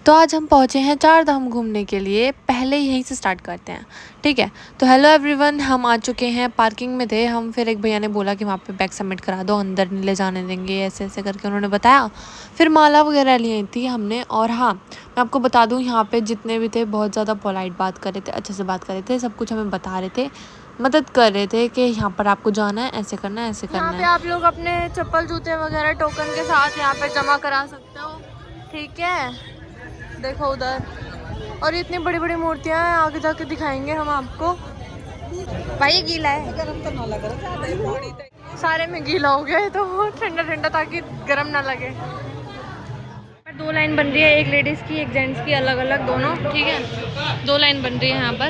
तो आज हम पहुँचे हैं चार धाम घूमने के लिए। पहले यहीं से स्टार्ट करते हैं, ठीक है। तो हेलो एवरीवन, हम आ चुके हैं। पार्किंग में थे हम, फिर एक भैया ने बोला कि वहाँ पे बैग सबमिट करा दो, अंदर नहीं ले जाने देंगे, ऐसे ऐसे करके उन्होंने बताया। फिर माला वगैरह ली थी हमने। और हाँ, मैं आपको बता दूँ, यहाँ पे जितने भी थे बहुत ज़्यादा पोलाइट बात कर रहे थे, अच्छे से बात कर रहे थे, सब कुछ हमें बता रहे थे, मदद कर रहे थे कि यहाँ पर आपको जाना है, ऐसे करना है, ऐसे करना है। यहाँ पे आप लोग अपने चप्पल जूते वगैरह टोकन के साथ यहाँ पे जमा करा सकते हो, ठीक है। देखो उधर, और इतनी बड़ी बड़ी मूर्तियाँ हैं, आगे जाके दिखाएंगे हम आपको। भाई गीला है, गरम तो ना लग रहा, सारे में गीला हो गया है तो ठंडा ठंडा, ताकि गरम ना लगे। दो लाइन बन रही है, एक लेडीज की एक जेंट्स की, अलग अलग दोनों, ठीक है। दो लाइन बन रही है यहाँ पर,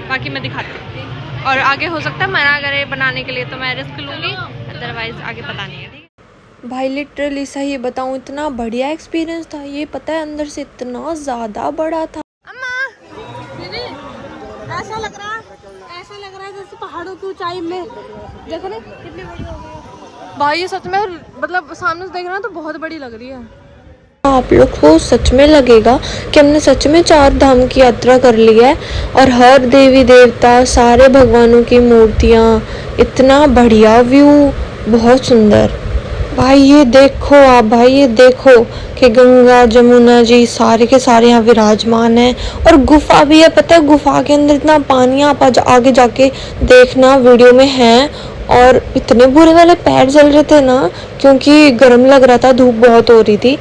बाकी मैं दिखाती हूँ। और आगे हो सकता है मना करे बनाने के लिए, तो मैं रिस्क लूँगी, अदरवाइज आगे पता नहीं है, ठीक है। भाई लिटरली सही बताऊँ, इतना बढ़िया एक्सपीरियंस था ये, पता है अंदर से इतना ज़्यादा बड़ा था। अम्मा, दीदी, ऐसा लग रहा है जैसे पहाड़ों की ऊंचाई में, देखो ना कितनी बड़ी हो गई भाई। ये सच में, मतलब सामने से देख रहे हैं तो बहुत बड़ी लग रही है। आप लोग को सच में लगेगा कि हमने सच में चार धाम की यात्रा कर ली है। और हर देवी देवता, सारे भगवानों की मूर्तियाँ, इतना बढ़िया व्यू, बहुत सुंदर। भाई ये देखो आप, भाई ये देखो कि गंगा जमुना जी सारे के सारे यहाँ विराजमान हैं। और गुफा भी है, पता है गुफा के अंदर इतना पानी, आप आगे जाके देखना वीडियो में है। और इतने बुरे वाले पैर जल रहे थे ना, क्योंकि गर्म लग रहा था, धूप बहुत हो रही थी।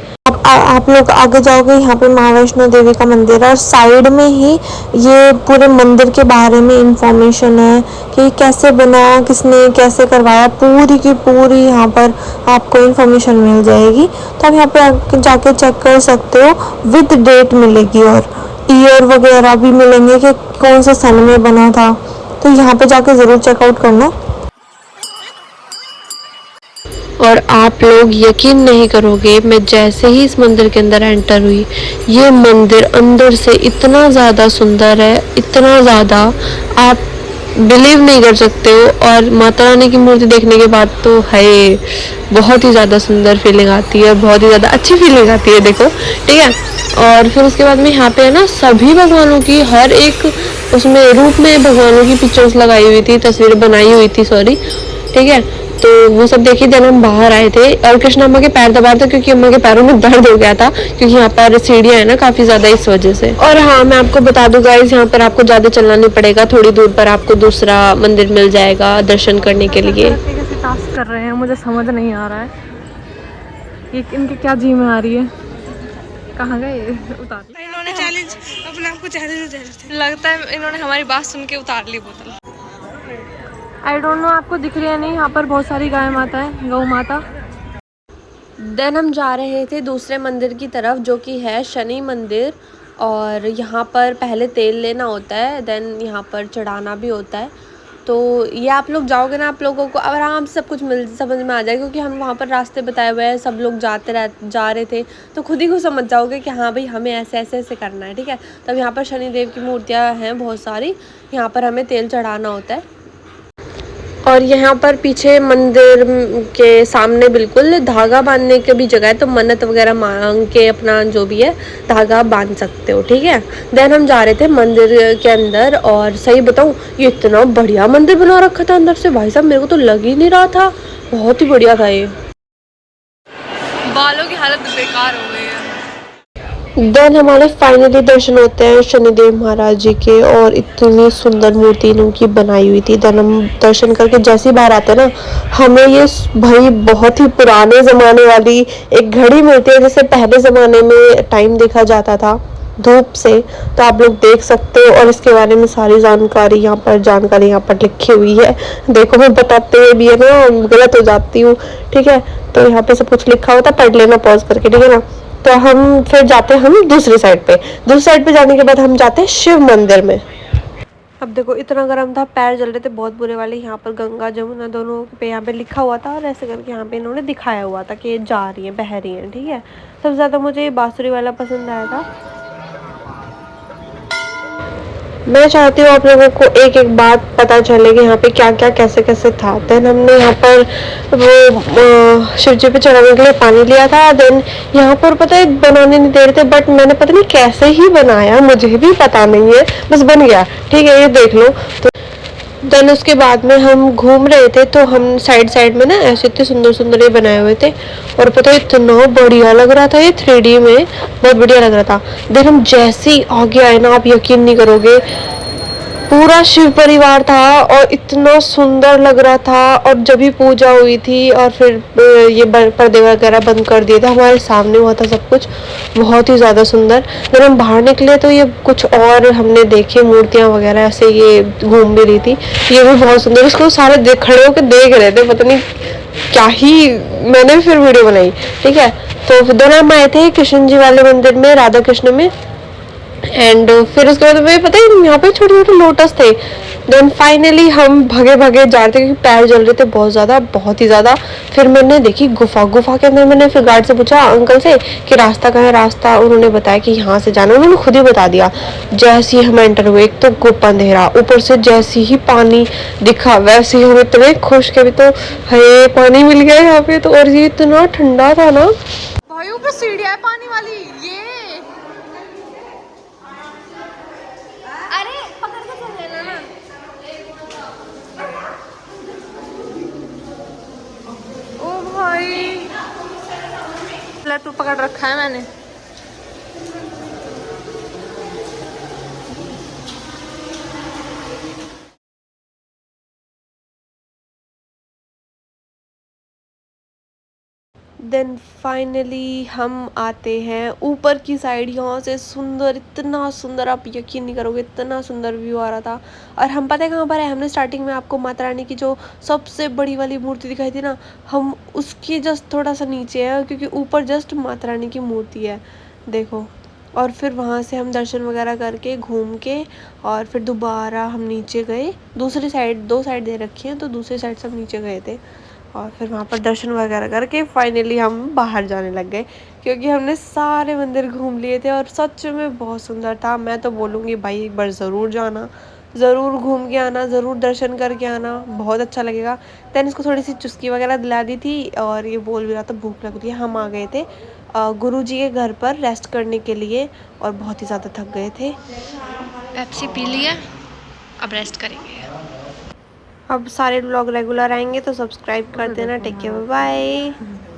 आप लोग आगे जाओगे, यहाँ पे माँ वैष्णो देवी का मंदिर है, और साइड में ही ये पूरे मंदिर के बारे में इंफॉर्मेशन है कि कैसे बना, किसने कैसे करवाया, पूरी की पूरी यहाँ पर आपको इंफॉर्मेशन मिल जाएगी। तो आप यहाँ पे जाके चेक कर सकते हो, विद डेट मिलेगी और ईयर वगैरह भी मिलेंगे कि कौन से सन में बना था। तो यहाँ पे जाके ज़रूर चेकआउट करना। और आप लोग यकीन नहीं करोगे, मैं जैसे ही इस मंदिर के अंदर एंटर हुई, ये मंदिर अंदर से इतना ज़्यादा सुंदर है, इतना ज़्यादा, आप बिलीव नहीं कर सकते हो। और माता रानी की मूर्ति देखने के बाद तो है, बहुत ही ज़्यादा सुंदर फीलिंग आती है, बहुत ही ज़्यादा अच्छी फीलिंग आती है, देखो, ठीक है। और फिर उसके बाद में यहाँ पे है ना, सभी भगवानों की हर एक उसमें रूप में भगवानों की पिक्चर्स लगाई हुई थी, तस्वीरें बनाई हुई थी, सॉरी, ठीक है। तो वो सब देखी, देन हम बाहर आए थे और कृष्ण अम्मा के पैर दबा रहे थे, क्योंकि अम्मा के पैरों में दर्द हो गया था, क्योंकि यहाँ पर सीढ़ियाँ है ना काफ़ी ज़्यादा, इस वजह से। और हाँ, मैं आपको बता दूँ गाइस, यहाँ पर आपको ज़्यादा चलना नहीं पड़ेगा, थोड़ी दूर पर आपको दूसरा मंदिर मिल जाएगा दर्शन करने के लिए। कैसे टास्क कर रहे हैं मुझे समझ नहीं आ रहा है, ये इनके क्या जी में आ रही है। कहाँ गए उतार, इन्होंने चैलेंज, अपने आप को चैलेंज लगता है, इन्होंने हमारी बात सुन के उतार ली बोतल। आई डोंट नो आपको दिख रही है नहीं, यहाँ पर बहुत सारी गाय माता है, गौ माता। देन हम जा रहे थे दूसरे मंदिर की तरफ, जो कि है शनि मंदिर। और यहाँ पर पहले तेल लेना होता है, देन यहाँ पर चढ़ाना भी होता है। तो ये आप लोग जाओगे ना, आप लोगों को आराम से सब कुछ समझ में आ जाएगा, क्योंकि हम वहाँ पर रास्ते बताए हुए हैं, सब लोग जा रहे थे, तो खुद ही को समझ जाओगे कि हाँ भाई हमें ऐसे ऐसे ऐसे करना है, ठीक है। तब यहाँ पर शनिदेव की मूर्तियाँ हैं बहुत सारी, यहाँ पर हमें तेल चढ़ाना होता है। और यहाँ पर पीछे मंदिर के सामने बिल्कुल धागा बांधने की भी जगह है, तो मन्नत वगैरह मांग के अपना जो भी है धागा बांध सकते हो, ठीक है। देन हम जा रहे थे मंदिर के अंदर, और सही बताऊँ, ये इतना बढ़िया मंदिर बना रखा था अंदर से, भाई साहब मेरे को तो लग ही नहीं रहा था, बहुत ही बढ़िया था ये। बालों की हालत बेकार हो गई है। देन हमारे फाइनली दर्शन होते हैं शनिदेव महाराज जी के, और इतनी सुंदर मूर्ति इनकी बनाई हुई थी। देन हम दर्शन करके जैसे ही बाहर आते हैं ना, हमें ये भाई बहुत ही पुराने ज़माने वाली एक घड़ी मिलती है, जैसे पहले ज़माने में टाइम देखा जाता था धूप से, तो आप लोग देख सकते हो। और इसके बारे में सारी जानकारी यहाँ पर लिखी हुई है। देखो मैं बताते हुए भी है ना गलत हो जाती हूँ, ठीक है। तो यहाँ पे सब कुछ लिखा होता है, पढ़ लेना पॉज करके, ठीक है ना। तो हम फिर जाते हैं हम दूसरी साइड पे जाने के बाद हम जाते हैं शिव मंदिर में। अब देखो इतना गर्म था, पैर जल रहे थे बहुत बुरे वाले। यहाँ पर गंगा जमुना दोनों पे यहाँ पे लिखा हुआ था, और ऐसे करके यहाँ पे इन्होंने दिखाया हुआ था कि ये जा रही हैं, बह रही हैं, ठीक है। सबसे ज़्यादा मुझे ये बांसुरी वाला पसंद आया था। मैं चाहती हूँ आप लोगों को एक एक बात पता चले कि यहाँ पे क्या क्या कैसे कैसे था। देन हमने यहाँ पर वो शिव जी पे चढ़ाने के लिए पानी लिया था। देन यहाँ पर पता है बनाने नहीं दे रहे थे, बट मैंने पता नहीं कैसे ही बनाया, मुझे भी पता नहीं है, बस बन गया। ठीक है, ये देख लो। तो देन उसके बाद में हम घूम रहे थे, तो हम साइड साइड में ना ऐसे इतने सुंदर सुंदर ये बनाए हुए थे, और पता है इतना बढ़िया लग रहा था ये 3D में, बहुत बढ़िया लग रहा था। देन हम जैसे ही आगे आए ना, आप यकीन नहीं करोगे, पूरा शिव परिवार था और इतना सुंदर लग रहा था। और जब भी पूजा हुई थी और फिर ये पर्दे वगैरह बंद कर दिए थे, हमारे सामने हुआ था सब कुछ, बहुत ही ज़्यादा सुंदर। जब हम बाहर निकले तो ये कुछ और हमने देखे मूर्तियाँ वगैरह, ऐसे ये घूम भी रही थी, ये भी बहुत सुंदर। इसको सारे खड़े होकर देख रहे थे, पता नहीं क्या ही, मैंने फिर वीडियो बनाई। ठीक है, तो दोनों हम आए थे कृष्ण जी वाले मंदिर में, राधा कृष्ण में। एंड फिर उसके बाद मुझे पता है यहाँ पे छोटे छोटे लोटस थे। देन फाइनली हम भगे भगे जा रहे थे क्योंकि पैर जल रहे थे बहुत ज़्यादा, बहुत ही ज़्यादा। फिर मैंने देखी गुफा, गुफा के अंदर मैंने फिर गार्ड से पूछा अंकल से कि रास्ता कहाँ है, रास्ता उन्होंने बताया कि यहाँ से जाना, उन्होंने खुद ही बता दिया। जैसे ही हम एंटर हुए, एक तो गुफा अंधेरा, ऊपर से जैसे ही पानी दिखा वैसे ही हम इतने खुश के भी, तो है पानी मिल गया यहाँ पे तो, और ये इतना ठंडा था ना भाई। ऊपर सीढ़ियाँ है पानी वाली, ये अरे पकड़ के चल लेना ना। ओ भाई, ले तू पकड़ रखा है मैंने। देन फाइनली हम आते हैं ऊपर की साइड। यहाँ से सुंदर, इतना सुंदर, आप यकीन नहीं करोगे, इतना सुंदर व्यू आ रहा था। और हम पता है कहाँ पर है, हमने स्टार्टिंग में आपको माता रानी की जो सबसे बड़ी वाली मूर्ति दिखाई थी ना, हम उसके जस्ट थोड़ा सा नीचे है, क्योंकि ऊपर जस्ट माता रानी की मूर्ति है, देखो। और फिर वहाँ से हम दर्शन वगैरह करके घूम के और फिर दोबारा हम नीचे गए, दूसरी साइड, 2 साइड दे रखी हैं, तो दूसरी साइड से हम नीचे गए थे। और फिर वहाँ पर दर्शन वगैरह करके फाइनली हम बाहर जाने लग गए, क्योंकि हमने सारे मंदिर घूम लिए थे और सच में बहुत सुंदर था। मैं तो बोलूँगी भाई एक बार ज़रूर जाना, ज़रूर घूम के आना, ज़रूर दर्शन करके आना, बहुत अच्छा लगेगा। दैन इसको थोड़ी सी चुस्की वगैरह दिला दी थी और ये बोल भी रहा था भूख लग रही है। हम आ गए थे गुरुजी के घर पर रेस्ट करने के लिए, और बहुत ही ज़्यादा थक गए थे। पेप्सी पी लिया, अब रेस्ट करेंगे। अब सारे व्लॉग रेगुलर आएंगे तो सब्सक्राइब कर देना। Take care, bye bye.